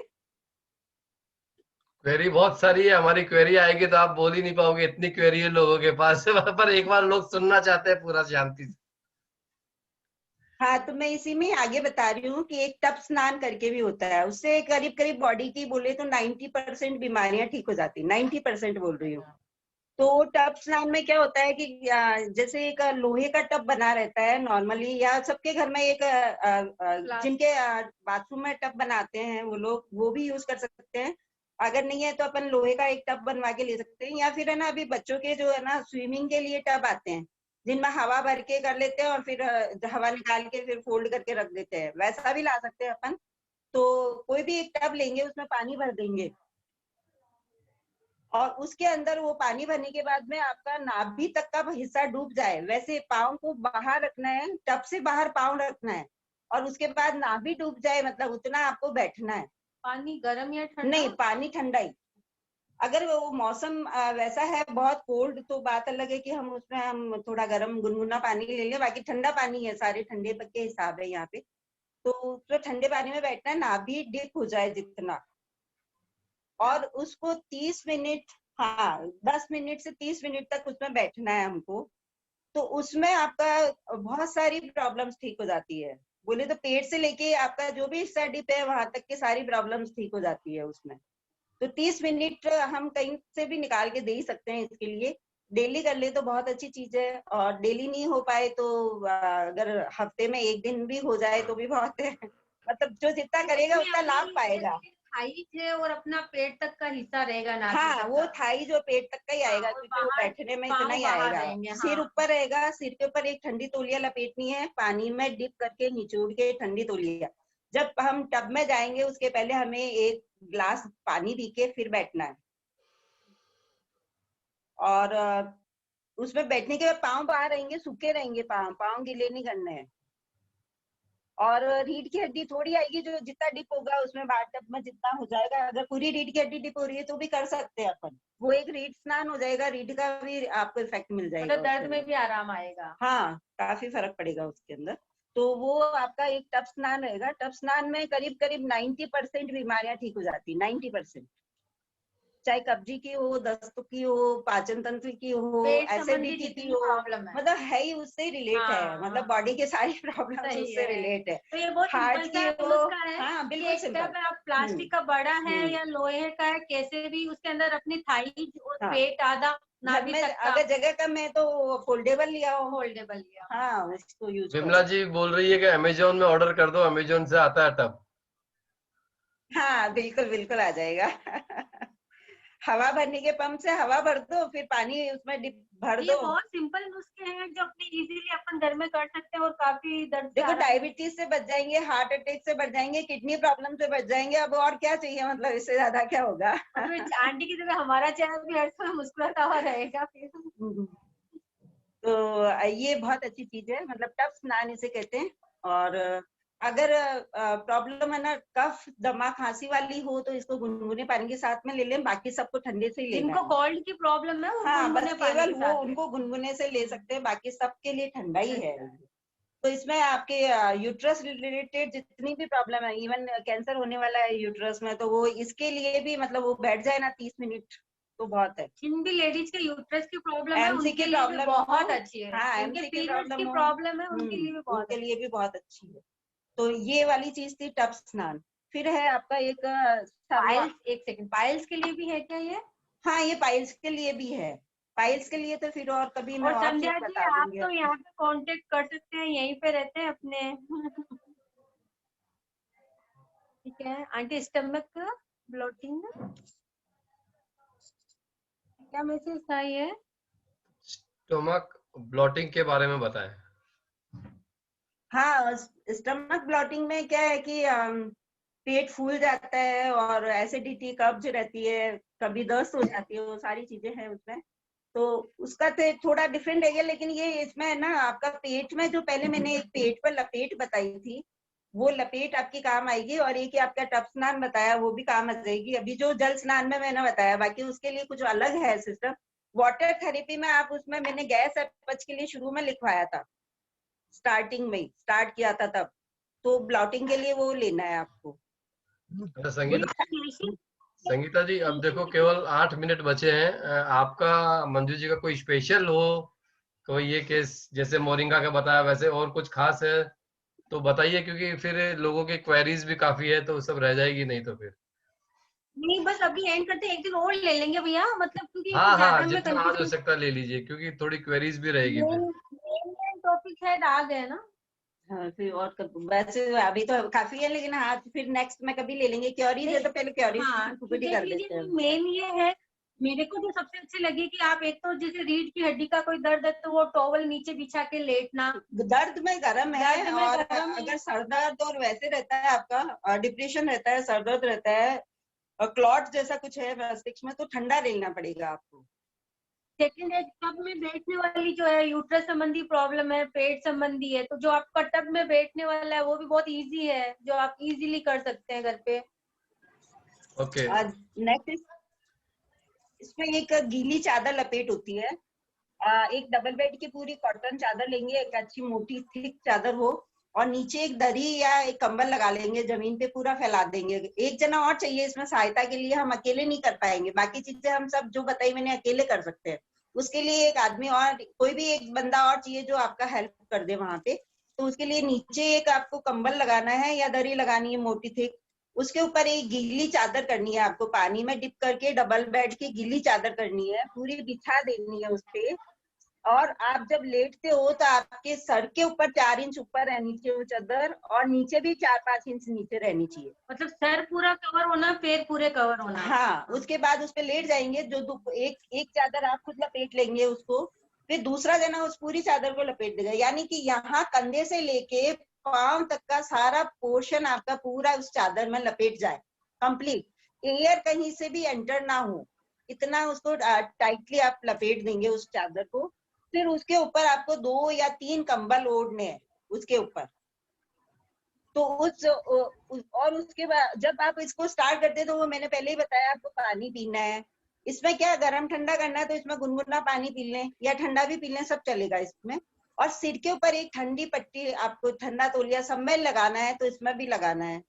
क्वेरी बहुत सारी है, हमारी क्वेरी आएगी तो आप बोल ही नहीं पाओगे, इतनी क्वेरी है लोगों के पास। पर एक बार लोग सुनना चाहते हैं पूरा शांति से। हाँ, तो मैं इसी में आगे बता रही हूँ कि एक टप स्नान करके भी होता है, उससे करीब करीब बॉडी की बोले तो 90% बीमारियां ठीक हो जाती है, 90% बोल रही हूँ। तो टब स्नान में क्या होता है कि जैसे एक लोहे का टब बना रहता है नॉर्मली, या सबके घर में एक जिनके बाथरूम में टब बनाते हैं वो लोग वो भी यूज कर सकते हैं। अगर नहीं है तो अपन लोहे का एक टब बनवा के ले सकते हैं, या फिर है ना अभी बच्चों के जो है ना स्विमिंग के लिए टब आते हैं जिनमें हवा भर के कर लेते हैं और फिर हवा निकाल के फिर फोल्ड करके रख देते हैं, वैसा भी ला सकते हैं अपन। तो कोई भी एक टब लेंगे, उसमें पानी भर देंगे और उसके अंदर वो पानी भरने के बाद में आपका नाभि तक का हिस्सा डूब जाए, वैसे पाँव को बाहर रखना है, टब से बाहर पाँव रखना है और उसके बाद नाभि डूब जाए, मतलब उतना आपको बैठना है पानी गर्म या ठंडा? नहीं, पानी ठंडा ही। अगर वो मौसम वैसा है बहुत कोल्ड, तो बात अलग है कि हम थोड़ा गर्म गुनगुना पानी ले लें। बाकी ठंडा पानी है, सारे ठंडे के हिसाब है यहाँ पे। तो उसमें ठंडे पानी में बैठना है, ना भी डिप हो जाए जितना, और उसको 30 मिनट, हाँ 10 मिनट से 30 मिनट तक उसमें बैठना है हमको। तो उसमें आपका बहुत सारी प्रॉब्लम्स ठीक हो जाती है। बोले तो पेट से लेके आपका जो भी हिस्सा डिप है वहां तक की सारी प्रॉब्लम्स ठीक हो जाती है उसमें। तो 30 मिनट हम कहीं से भी निकाल के दे ही सकते हैं इसके लिए। डेली कर ले तो बहुत अच्छी चीज है, और डेली नहीं हो पाए तो अगर हफ्ते में एक दिन भी हो जाए तो भी बहुत है। मतलब जो जितना करेगा उतना लाभ पाएगा। थाई है और अपना पेट तक का हिस्सा रहेगा नाभि हाँ, तक वो का। थाई जो पेट तक का ही आएगा, और क्योंकि वो बाहर बैठने में पाँव इतना ही बाहर आएगा। रहेंगे, सिर हाँ। ऊपर रहेगा, सिर के ऊपर एक ठंडी तौलिया लपेटनी है, पानी में डिप करके निचोड़ के ठंडी तौलिया। जब हम टब में जाएंगे उसके पहले हमें एक ग्लास पानी पी के फिर बैठना है। और उसमें बैठने के बाद पाँव बाहर रहेंगे, सूखे रहेंगे, पाँव गीले नहीं करने हैं। और रीढ़ की हड्डी थोड़ी आएगी, जो जितना डिप होगा उसमें बाथ टब में जितना हो जाएगा। अगर पूरी रीढ़ की हड्डी डिप हो रही है तो भी कर सकते हैं अपन, वो एक रीढ़ स्नान हो जाएगा, रीढ़ का भी आपको इफेक्ट मिल जाएगा। मतलब दर्द में भी आराम आएगा। हाँ, काफी फर्क पड़ेगा उसके अंदर। तो वो आपका एक टब स्नान रहेगा। टब स्नान में करीब करीब 90% बीमारियां ठीक हो जाती, 90%। चाहे कब्जी की हो, दस्त की हो, पाचन तंत्र की हो, पेट संबंधी एसिडिटी की जितनी हो, प्रॉब्लम है, मतलब है ही उससे रिलेट है। हाँ, मतलब बॉडी के सारी प्रॉब्लम सही उससे है। रिलेट है। तो ये बहुत हार्ट सिंपल की सा हो, नुस्खा है हाँ कि बिल्कुल एक सिंपल। टब आप प्लास्टिक का बड़ा है या लोहे का है, कैसे भी उसके अंदर अपनी थाई और हाँ। पेट आधा घर नाभि में तक का अगर जगह कम है तो फोल्डेबल लिया हो, होल्डेबल लिया। हाँ उसको यूज विमला करो। जी बोल रही है कि अमेजोन में ऑर्डर कर दो, अमेजोन से आता है टब। हाँ बिल्कुल बिल्कुल आ जाएगा। हवा भरने के पंप से हवा भर दो, फिर पानी उसमें भर ये दो। बहुत सिंपल नुस्खे हैं जो अपने इजीली अपन घर में कर सकते हैं और काफी दर्द से देखो, आराम डायबिटीज से बच जाएंगे, हार्ट अटैक से बच जाएंगे, किडनी प्रॉब्लम से बच जाएंगे। अब और क्या चाहिए, मतलब इससे ज्यादा क्या होगा। मतलब आंटी की तरह हमारा चेहरा भी हर समय मुस्कुराता हुआ रहेगा फिर। तो ये बहुत अच्छी चीज है, मतलब टफ स्नान इसे कहते हैं। और अगर प्रॉब्लम है ना कफ दमा खांसी वाली हो तो इसको गुनगुने पानी के साथ में ले लें, बाकी सबको ठंडे से ही लेना जिनको है। कोल्ड की प्रॉब्लम है वो हाँ, बस गुनगुने पानी केवल के वो साथ उनको गुनगुने से ले सकते हैं, बाकी सबके लिए ठंडा ही है। अच्छा। तो इसमें आपके यूट्रस रिलेटेड जितनी भी प्रॉब्लम है, इवन कैंसर होने वाला है यूट्रस में, तो वो इसके लिए भी मतलब वो बैठ जाए ना 30 मिनट तो बहुत है। जिन भी लेडीज के यूट्रस की प्रॉब्लम है एमसी उनके की लिए भी प्रॉब्लम बहुत हो, अच्छी है। हाँ जिनके एमसी की पीरियड्स प्रॉब्लम की हो, प्रॉब्लम है उनके लिए भी बहुत उनके अच्छी लिए भी बहुत अच्छी है। तो ये वाली चीज थी टप स्नान। फिर है आपका एक पाइल्स, एक सेकंड, पाइल्स के लिए भी है क्या ये? हाँ ये पाइल्स के लिए भी है। पाइल्स के लिए तो फिर और कभी मैं और और चीज संध्या जी बता आप दूंगी तो आपको। यहाँ पे कांटेक्ट कर सकते हैं, यहीं पे रहते हैं अपने। ठीक है आंटी, स्टमक ब्लोटिंग क्या मैसेज था ये? स्टोमक ब्लॉटिंग के बारे में बताएं। हाँ, स्टमक ब्लॉटिंग में क्या है कि पेट फूल जाता है और एसिडिटी कब्ज रहती है, कभी दस्त हो जाती है, वो सारी चीजें हैं उसमें। तो उसका तो थोड़ा डिफरेंट है, लेकिन ये इसमें है ना आपका पेट में जो पहले मैंने एक पेट पर लपेट बताई थी, वो लपेट आपकी काम आएगी। और एक ही आपका टप स्नान बताया वो भी काम आ जाएगी। अभी जो जल स्नान में मैंने बताया, बाकी उसके लिए कुछ अलग है सिस्टम। वाटर थेरेपी में आप उसमें मैंने गैस अपच के लिए शुरू में लिखवाया था, स्टार्टिंग में ही स्टार्ट किया था तब। तो ब्लॉटिंग के लिए वो लेना है आपको। अच्छा, संगीता जी अब देखो केवल 8 मिनट बचे हैं। आपका मंजू जी का कोई स्पेशल हो, कोई ये केस जैसे मोरिंगा का बताया वैसे और कुछ खास है तो बताइए, क्योंकि फिर लोगों की क्वेरीज भी काफी है तो सब रह जाएगी नहीं तो फिर। नहीं बस अभी एंड करते हैं, एक दिन और ले लेंगे भैया, मतलब क्योंकि हाँ हाँ, ज्यादा में जितना आज हो कंफ्यूजन। सकता ले लीजिए, क्योंकि थोड़ी क्वेरीज भी रहेगी फिर। मेन टॉपिक है आ गए ना। हाँ, फिर और वैसे अभी तो काफी है, लेकिन हाँ फिर नेक्स्ट में कभी ले लेंगे। क्योरीज है तो पहले क्योरीज हाँ की तो पूरी देख कर देते लीजिए, हैं। मेन ये है मेरे को जो सबसे अच्छी लगी कि आप एक तो जैसे रीढ़ की हड्डी का कोई दर्द है तो वो टॉवल नीचे बिछा के लेटना, दर्द में गर्म है, दर्द में और गर्म है। अगर सर दर्द और वैसे रहता है आपका डिप्रेशन रहता है, सर दर्द रहता है और क्लॉट जैसा कुछ है मस्तिष्क में, तो ठंडा लेना पड़ेगा आपको। सेकंड है टब में बैठने वाली जो है यूट्रस संबंधी प्रॉब्लम है, पेट संबंधी है, तो जो आपका टब में बैठने वाला है वो भी बहुत इजी है, जो आप इजीली कर सकते हैं घर पे। ओके। नेक्स्ट इसमें एक गीली चादर लपेट होती है। एक डबल बेड की पूरी कॉटन चादर लेंगे, एक अच्छी मोटी थिक चादर हो, और नीचे एक दरी या एक कंबल लगा लेंगे, जमीन पे पूरा फैला देंगे। एक जना और चाहिए इसमें सहायता के लिए, हम अकेले नहीं कर पाएंगे, बाकी चीजें हम सब जो बताई मैंने अकेले कर सकते हैं। उसके लिए एक आदमी और, कोई भी एक बंदा और चाहिए जो आपका हेल्प कर दे वहां पे। तो उसके लिए नीचे एक आपको कंबल लगाना है या दरी लगानी है मोटी थिक, उसके ऊपर एक गीली चादर करनी है आपको, पानी में डिप करके डबल बेड की गीली चादर करनी है, पूरी बिछा देनी है उस पे। और आप जब लेटते हो तो आपके सर के ऊपर 4 इंच ऊपर रहनी चाहिए वो चादर, और नीचे भी 4-5 इंच नीचे रहनी चाहिए। मतलब सर पूरा कवर होना, पैर पूरे कवर होना। हाँ, उसके बाद उस पे लेट जाएंगे, जो एक चादर आप खुद लपेट लेंगे उसको, फिर दूसरा जना उस पूरी चादर को लपेट देगा, यानी कि यहाँ कंधे से लेके पांव तक का सारा पोर्शन आपका पूरा उस चादर में लपेट जाए कंप्लीट, एयर कहीं से भी एंटर ना हो, इतना उसको टाइटली आप लपेट देंगे उस चादर को। फिर उसके ऊपर आपको 2 या 3 कंबल ओढ़ने हैं उसके ऊपर। तो और उसके बाद जब आप इसको स्टार्ट करते हैं तो वो मैंने पहले ही बताया, आपको पानी पीना है। इसमें क्या गर्म ठंडा करना है तो इसमें गुनगुना पानी पी लें या ठंडा भी पी लें, सब चलेगा इसमें। और सिर के ऊपर एक ठंडी पट्टी, आपको ठंडा तौलिया सब में लगाना है तो इसमें भी लगाना है।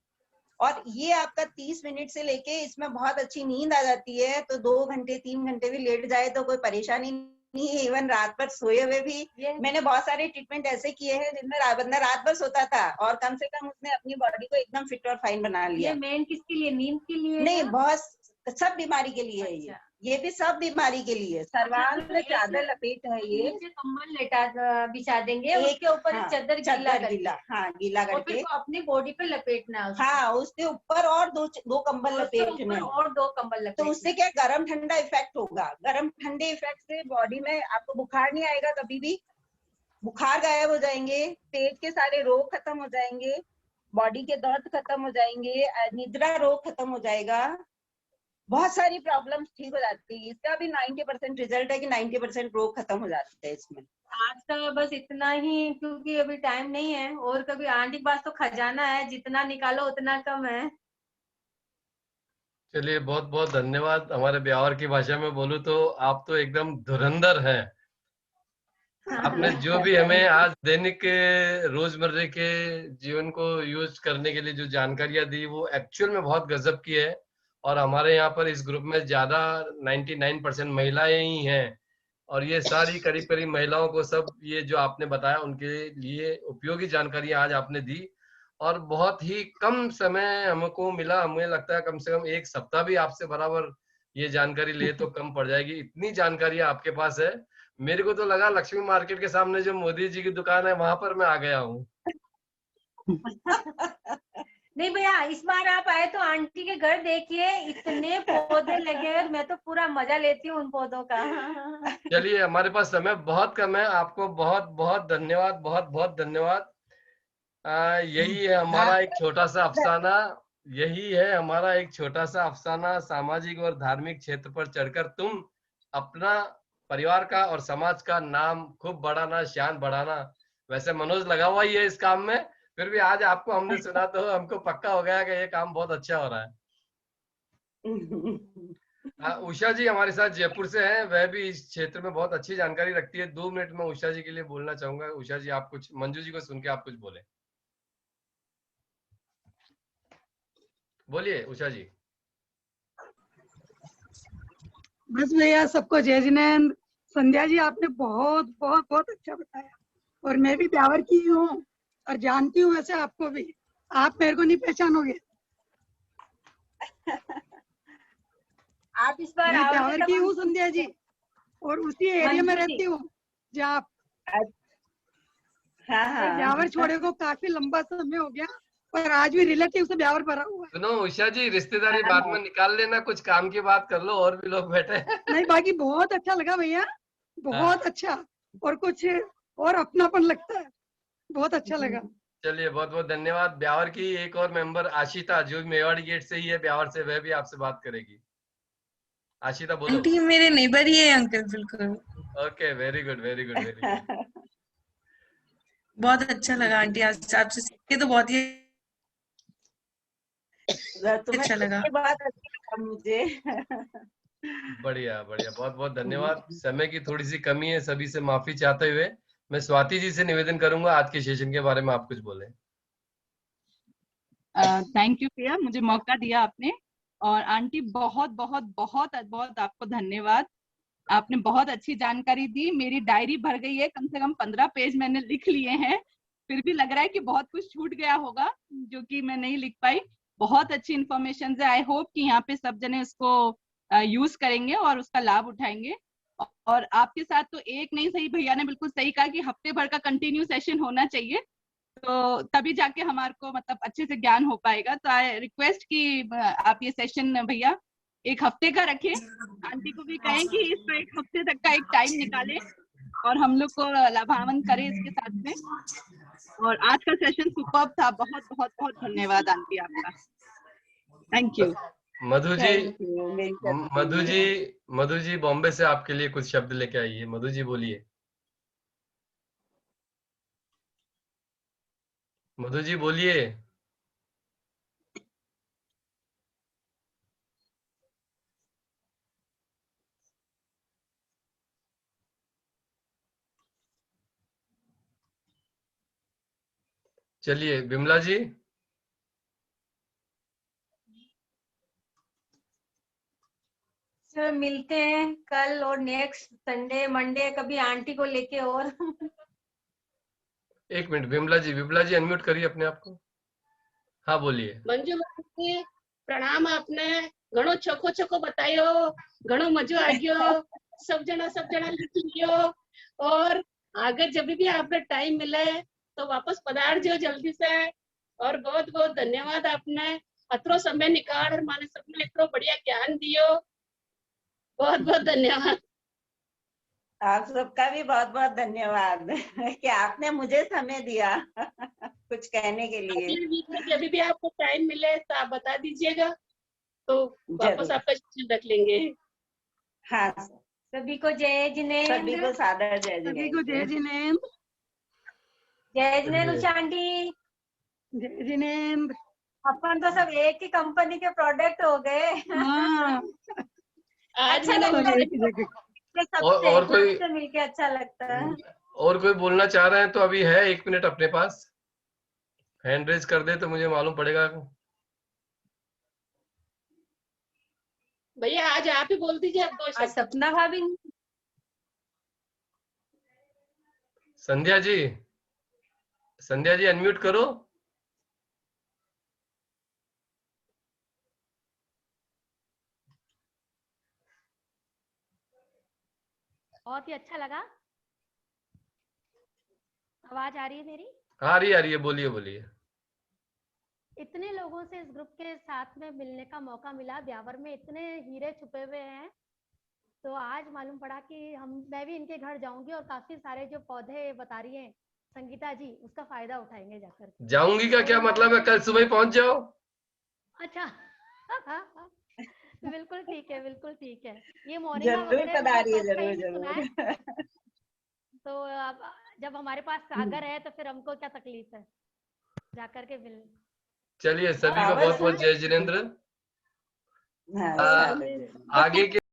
और ये आपका 30 मिनट से लेके इसमें बहुत अच्छी नींद आ जाती है, तो 2 घंटे 3 घंटे भी लेट जाए तो कोई परेशानी नहीं है। इवन रात भर सोए हुए भी मैंने बहुत सारे ट्रीटमेंट ऐसे किए हैं जिनमें बंदा रात भर सोता था और कम से कम उसने अपनी बॉडी को एकदम फिट और फाइन बना लिया। ये मेन किसके लिए, नींद के लिए? नहीं, बहुत सब बीमारी के लिए है ये भी सब बीमारी के लिए। सर्वांग चादर लपेट है ये, नीचे कंबल लेटा बिछा देंगे, उसके ऊपर चादर गीला, हाँ गीला और करके फिर अपनी बॉडी पे लपेटना है उसको। हाँ, उसके ऊपर और दो कंबल लपेटने हैं। और 2 कंबल लपेटने। तो उससे क्या गरम ठंडा इफेक्ट होगा, गरम ठंडे इफेक्ट से बॉडी में आपको बुखार नहीं आएगा कभी भी, बुखार गायब हो जाएंगे, पेट के सारे रोग खत्म हो जाएंगे, बॉडी के दर्द खत्म हो जाएंगे, निद्रा रोग खत्म हो जाएगा, बहुत सारी प्रॉब्लम्स ठीक हो जाती है। इसका भी 90% रिजल्ट है कि 90% रोग खत्म हो जाते हैं इसमें। आज का बस इतना ही, क्योंकि अभी टाइम नहीं है, और कभी आंटी के पास तो खजाना है, जितना निकालो उतना कम है। चलिए, बहुत बहुत धन्यवाद। हमारे ब्यावर की भाषा में बोलूं तो आप तो एकदम धुरंधर हैं। आपने जो भी हमें आज दैनिक रोजमर्रा के जीवन को यूज करने के लिए जो जानकारियां दी, वो एक्चुअल में बहुत गजब की है। और हमारे यहाँ पर इस ग्रुप में ज्यादा 99% महिलाएं ही हैं, और ये सारी करीब करीब महिलाओं को सब ये जो आपने बताया उनके लिए उपयोगी जानकारियां आज आपने दी। और बहुत ही कम समय हमको मिला, हमें लगता है कम से कम 1 सप्ताह भी आपसे बराबर ये जानकारी ले तो कम पड़ जाएगी, इतनी जानकारियां आपके पास है। मेरे को तो लगा लक्ष्मी मार्केट के सामने जो मोदी जी की दुकान है वहां पर मैं आ गया हूँ। नहीं भैया, इस बार आप आए तो आंटी के घर देखिए, इतने पौधे लगे हैं, मैं तो पूरा मजा लेती हूँ उन पौधों का। चलिए, हमारे पास समय बहुत कम है। आपको बहुत बहुत धन्यवाद, बहुत बहुत धन्यवाद। यही है हमारा एक छोटा सा अफसाना, यही है हमारा एक छोटा सा अफसाना। सामाजिक और धार्मिक क्षेत्र पर चढ़कर तुम अपना, परिवार का और समाज का नाम खूब बढ़ाना, शान बढ़ाना। वैसे मनोज लगा हुआ ही है इस काम में, फिर भी आज आपको हमने सुना तो हमको पक्का हो गया कि ये काम बहुत अच्छा हो रहा है। उषा जी हमारे साथ जयपुर से हैं, वह भी इस क्षेत्र में बहुत अच्छी जानकारी रखती है। 2 मिनट में उषा जी के लिए बोलना चाहूंगा। उषा जी, आप कुछ मंजू जी को सुन के आप कुछ बोले, बोलिए उषा जी। बस भैया, सबको जय जिनेंद्र। संध्या जी, आपने बहुत बहुत बहुत अच्छा बताया, और मैं भी ब्यावर की हूँ और जानती हूँ वैसे आपको भी, आप मेरे को नहीं पहचानोगे। आप इस बार मैं आओगे ब्यावर तब की हम- हूँ संध्या जी, और उसी एरिया में मंजू जी। रहती हूँ जहाँ हाँ ब्यावर हाँ छोड़े को काफी लंबा समय हो गया, पर आज भी रिलेटिव से ब्यावर भरा हुआ है। सुनो उषा जी, रिश्तेदारी बाद में निकाल लेना, कुछ काम की बात कर लो, और भी लोग बैठे हैं। नहीं, बाकी बहुत अच्छा लगा भैया, बहुत अच्छा, और कुछ और अपनापन लगता है, बहुत अच्छा लगा। चलिए, बहुत बहुत धन्यवाद। ब्यावर की एक और मेंबर आशिता, जो मेवाड़ी गेट से ही है ब्यावर से, वह भी आपसे बात करेगी। आशिता बोलो। आंटी मेरे नेबर ही है अंकल, बिल्कुल। Okay, very good very good very good. बहुत अच्छा लगा आंटी, आज आपसे सीख के तो बहुत ही तुम्हें अच्छा लगा। ये बात अच्छी था मुझे। बढ़िया बढ़िया, बहुत बहुत धन्यवाद। समय की थोड़ी सी कमी है, सभी से माफी चाहते हुए मैं स्वाति जी से निवेदन करूंगा आज के सेशन के बारे में आप कुछ बोलें। थैंक यू प्रिया, मुझे मौका दिया आपने। और आंटी बहुत बहुत बहुत बहुत आपको धन्यवाद। आपने बहुत अच्छी जानकारी दी, मेरी डायरी भर गई है, कम से कम 15 पेज मैंने लिख लिए हैं। फिर भी लग रहा है कि बहुत कुछ छूट गया होगा जो कि मैं नहीं लिख पाई। बहुत अच्छी इन्फॉर्मेशन है। आई होप कि यहाँ पे सब जने उसको यूज करेंगे और उसका लाभ उठाएंगे। और आपके साथ तो एक नहीं सही, भैया ने बिल्कुल सही कहा कि हफ्ते भर का कंटिन्यू सेशन होना चाहिए, तो तभी जाके हमारे को मतलब अच्छे से ज्ञान हो पाएगा। तो आई रिक्वेस्ट कि आप ये सेशन भैया 1 हफ्ते का रखें। आंटी को भी कहें कि इसको 1 हफ्ते तक का एक टाइम निकालें और हम लोग को लाभान्वित करें इसके साथ में। और आज का सेशन सुपर्ब था। बहुत बहुत बहुत धन्यवाद आंटी आपका। Thank you. Madhu ji, Thank you, मेरी तरफ से। मधु जी बॉम्बे से आपके लिए कुछ शब्द लेके आइए। मधु जी बोलिए। मधु जी बोलिए। चलिए विमला जी। सर मिलते हैं कल और नेक्स्ट संडे मंडे कभी आंटी को लेके। और एक मिनट विमला जी अनम्यूट करिए अपने आप को। हाँ बोलिए। मंजू जी प्रणाम। आपने घणो चोखो चोखो बतायो, घणो मजो आ गयो। सब जना लिख लियो। और आगे जब भी आपने टाइम मिले तो वापस पधार जो जल्दी से। और बहुत बहुत धन्यवाद, आपने अतरो समय निकाल और माने सबने इतनो बढ़िया ज्ञान दियो। बहुत बहुत धन्यवाद। आप सबका भी बहुत बहुत धन्यवाद कि आपने मुझे समय दिया कुछ कहने के लिए। अगले वीक में जब भी आपको टाइम मिले तो आप बता दीजिएगा, तो वापस जरूर। आपका सेशन रख लेंगे। हाँ, सभी को जय जिनेंद्र। सभी को सादर जय सभी को जय जिनेंद्र। जिनेंद्र। जय जिनेंद्र चलिए। उषा आंटी। जय जिनेंद्र। अपन तो सब एक ही कंपनी के प्रोडक्ट हो गए। हाँ, आज अच्छा मैंने लगता सब है एक ही जगह। सबसे और कोई सबसे मिलके अच्छा लगता है। और कोई बोलना चाह रहे हैं तो अभी है 1 मिनट अपने पास। हैंड रेज कर दे तो मुझे मालूम पड़ेगा। भैया आज आप ही बोल दीजिए, अब 2 आज शब्द। सपना भाभी। संध्या जी अनम्यूट करो। बहुत ही अच्छा लगा। आवाज आ रही है मेरी? आ रही है, बोलिए। इतने लोगों से इस ग्रुप के साथ में मिलने का मौका मिला। ब्यावर में इतने हीरे छुपे हुए हैं, तो आज मालूम पड़ा कि मैं भी इनके घर जाऊंगी और काफी सारे जो पौधे बता रही हैं संगीता जी, उसका फायदा उठाएंगे जाकर। जाऊंगी का क्या मतलब है? कल सुबह ही पहुंच जाओ। अच्छा बिल्कुल ठीक है, बिल्कुल ठीक है। ये मोरिंगा जरूर वगैरह पधारिए, तो कहीं जरूर नहीं सुना है। जरूर। तो अब जब हमारे पास सागर है तो फिर हमको क्या तकलीफ है जाकर के मिल। चलिए सभी को पावर बहुत बहुत जय जिनेंद्र। हाँ, आ, सादर जय। आगे के